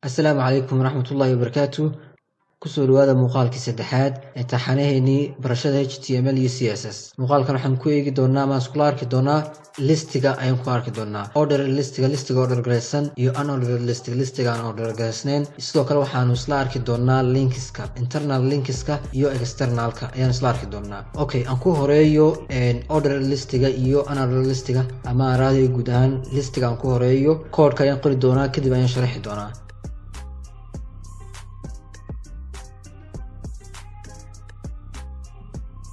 السلام عليكم ورحمة الله وبركاته. kusoo dhawaada muuqaalkii saddexaad ee taxanaheennii barashada HTML iyo CSS. muuqaalkan waxaan ku eegi doonaa ama isku arki doonaa listiga ayaan ku arki doonaa order listiga order garaysan iyo unordered listiga aan order garaysnayn. sidoo kale waxaanu isla arki doonaa linkska internal linkska iyo externalka ayaan isla arki doonaa. okay aan ku horeeyo order listiga iyo unordered listiga ama raadiyo guud ahaan listiga aan ku horeeyo koodka ayaan qori doonaa kadib ayaan sharaxi doonaa.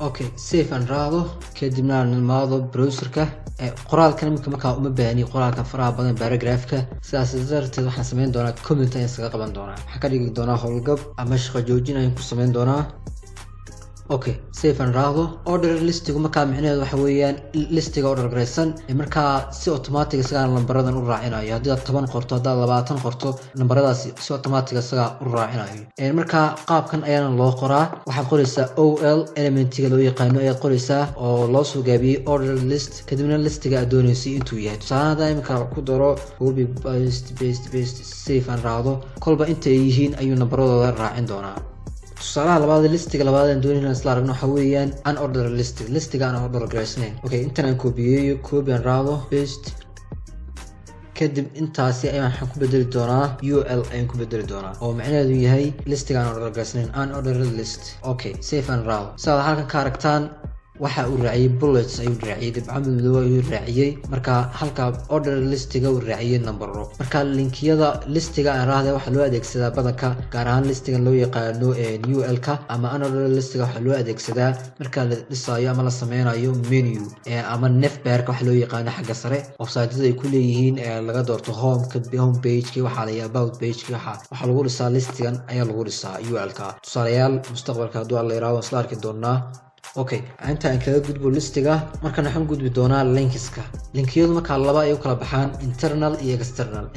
okay save and raado kadibna nimaado browserka qoraalkan markaa uma baahni qoraalka faraha badan paragraphka sidaas darteed waxaan sameyn doonaa comment ayaan isaga qaban doonaa. waxaan ka dhigi doonaa howlgab ama shaqo joojin ayaan ku sameyn doonaa. okay save and raado order listigu markaa micnaheedu waxa weeyaan listiga order garaysan markaa si automatic isaga lambaradan u raacinayo. haddii aad 10 qorto haddaad 20 qorto lambaradaasi si automatic isaga u raacinayo. markaa qaabkan ayaana loo qoraa. waxaad qoraysaa ol elementiga loo yaqaano ayaad qoraysaa oo loo soo gaabiyey order list kadibna listiga aad doonaysay intuu yahay. tusaale imika ku daro copy paste save and raado kolba inta ay yihiin ayuu lambaradooda raacin doonaa. tusaalaha labaad listiga labaad aan doonayna isla aragno waxa weeyaan unordered listiga aan order garaysnayn. okay intan aan copy and raado paste kadib intaasi ayaan ku bedeli doonaa ul ayaan ku bedeli doonaa oo macnaheedu yahay listiga aan order garaysnayn unordered list. okay save and raado sidaad halkan ka aragtaan waxa uu raaciyay bullets ayuu raaciyay dibcad madow ayuu raaciyay. marka halka order listiga uu raaciyay nambaro. marka linkiyada listiga aan raahday waxa loo adeegsadaa badanka gaar ahaan listiga loo yaqaano ul-ka ama unordered listiga waxa loo adeegsadaa marka la dhisayo ama la sameynayo menu ama navbar waxa loo yaqaano xagga sare website-yada ay ku leeyihiin laga doorto home page waxa la about page waxa lagu dhisaa listigan ayaa lagu dhisaa ul-ka. tusaalayaal mustaqbalka hadduu alla yiraahdo isla arki doonaa. okay inta aan kaga gudbo listiga markaan waxaan gudbi doonaa linkska. linkiyadu marka laba ay u kala baxaan internal iyo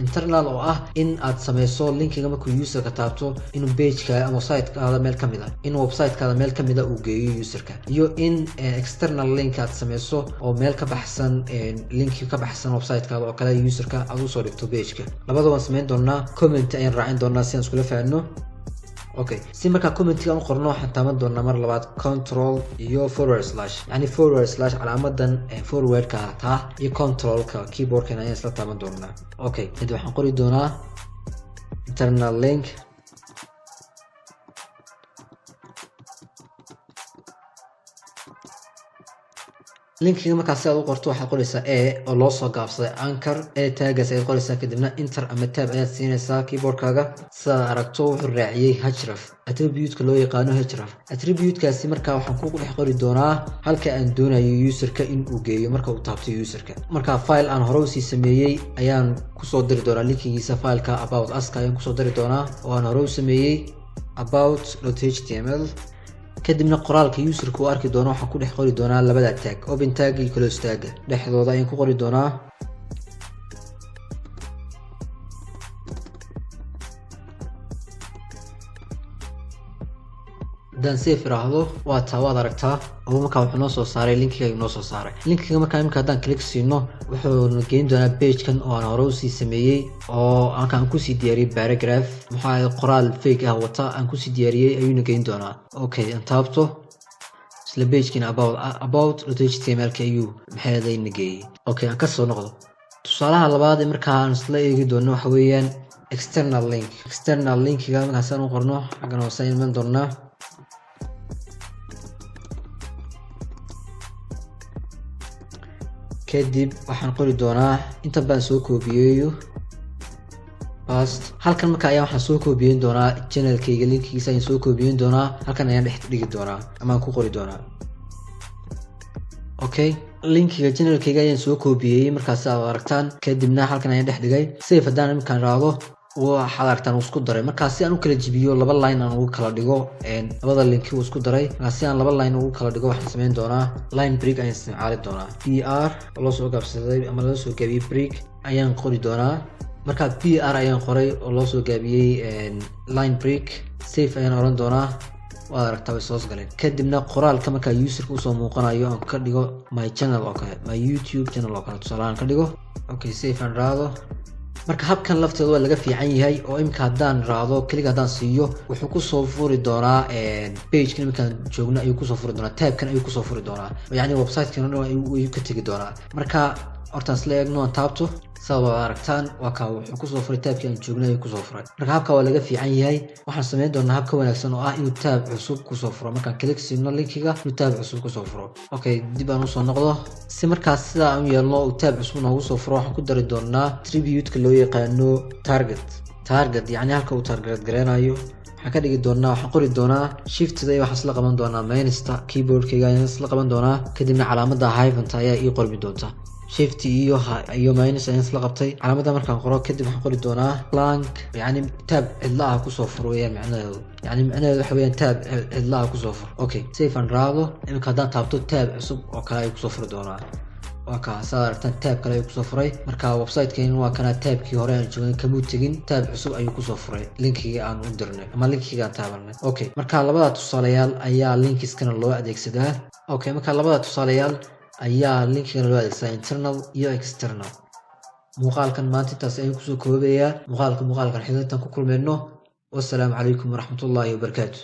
external oo ah in aad sameyso linkiga markuu userka taabto inuu page-ka ama site-kaada meel kamid ah in website-kaada meel kamid ah uu geeyo userka iyo in external link aad sameyso oo meel ka baxsan linki ka baxsan website-kaada oo kale userka aad u soo dhigto page-ka. labadaba waan sameyn doonaa comment ayaan raacin doonaa si aan iskula fahanno. okay si markaa commentiga aan qorno waxaan taaban doonaa mar labaad control iyo yani calaamadan forwardka taa iyo controlka keyboardkan ayaan isla taaban doonaa. okay kadib waxaan qori doonaa internal link linkiga markaas aad u qorto waxaad qoraysaa oo loo soo gaabsaday anchor tagas ayaad qoraysaa kadibna enter ama tab ayaad siinaysaa keyboardkaaga. sidaad aragto wuxuu raaciyey href attribute-ka loo yaqaano href. attribute-kaasi markaa waxaan ku dhex qori doonaa halka aan doonayo userka in uu geeyo marka uu taabto userka. markaa file aan hore usii sameeyey ayaan kusoo diri doonaa linkigiisa fileka about us-ka ayaan kusoo diri doonaa oo aan hore u sameeyey about.html kadibna qoraalka userka uu arki doono waxaan ku dhex qori doonaa labada tag open tag iyo close tag dhexdooda ayaan ku qori doonaa. dan save raahdo waa taa waad aragtaa oo markaa wuxuu noo soo saaray linkiga ayuu noo soo saaray. linkiga markaa imika haddaan click siino wuxuu geyn doonaa page-kan oo aan hore usii sameeyey oo aan kusii diyaariyey paragraph maxaa qoraal fake ah wata aan kusii diyaariyey ayuuna geyn doonaa. okay aan taabto isla page-kan about.html-ka ayuu maxaadayna geeyey. okay aan kasoo noqdo tusaalaha labaad ee markaa aan isla eegi doono waxa weeyaan external linkiga markaasaan u qorno xaggan hoose ayaan iman doonaa. kadib waxaan qori doonaa inta baan soo koobiyeeyo halkan marka ayaan waxaan soo koobiyeyn doonaa channelkayga linkigiisa ayaan soo koobiyeyn doonaa halkan ayaan dhex dhigi doonaa ama aan ku qori doonaa. okay linkiga channelkayga ayaan soo koobiyey markaas aad aragtaan kadibna halkan ayaan dhex dhigay. save haddaan iminkaan raado waxaad aragtaan isku daray. markaa si aan u kala jibiyo laba line aan ugu kala dhigo labada linki uu isku daray. markaa si aan laba line ugu kala dhigo waxaan sameyn doonaa line break ayaan isticmaali doonaa. br loo soo gaabsaday ama loo soo gaabiyey break ayaan qori doonaa. markaa br ayaan qoray oo loo soo gaabiyey line break save ayaan oran doonaa. waad aragtaa way soo galeen kadibna qoraalka markaa userka usoo muuqanayo aan ka dhigo my channel oo kale my YouTube channel oo kale tusaale aan ka dhigo. okay save and raado marka habkan lafteedu waa laga fiican yahay oo imka haddaan raado kaliya haddaan siiyo wuxuu kusoo furi doonaa page kan imkaan joogno ayuu kusoo furi doonaa tabkan ayuu kusoo furi doonaa yacni website-kan dhan ayuu ka tegi doonaa marka hortaan isla eegno aan taabto sabab aragtaan waa ka wuxuu kusoo furay tabkii aan joognay ayuu kusoo furay marka habka waa laga fiican yahay waxaan sameyn doonaa hab ka wanaagsan oo ah inuu tab cusub kusoo furo markaan click siino linkiga inuu tab cusub kusoo furo okay dib aan usoo noqdo si markaas sida aan yeelno uu tab cusub noogu soo furo waxaan ku dari doonaa attribute-ka loo yaqaano target yacni halka uu target gareynayo waxaan ka dhigi doonaa waxaan qori doonaa shift-da waxaan isla qaban doonaa minus-ta keyboard-kayga ayaan isla qaban doonaa kadibna calaamadda hyphen-ta ayaa ii qormi doonta shift iyo minus ayaan isla qabtay calaamadda markaan qoro kadib waxaan qori doonaa blank yacni tab cidla ah kusoo furo weeyaan macnaheedu yacni macnaheedu waxa weeyaan tab cidla ah kusoo furo okay save and raado iminka haddaan taabto tab cusub oo kale ayuu kusoo furi doonaa waa kaa saa aragtaan tab kale ayuu kusoo furay marka website-keen waa kana tabkii hore aan joogay kamuu tegin tab cusub ayuu kusoo furay linkiga aan u dirnay ama linkiga aan taabanay okay marka labada tusaalayaal ayaa linkiskana loo adeegsadaa okay marka labada tusaalayaal ayaa linkigan loo adeegsadaa internal iyo external muuqaalkan maanta intaas ayaan kusoo koobayaa muuqaalkan xidhiidhan ku kulmayno wassalaamu calaykum waraxmatullaahi wabarakaatu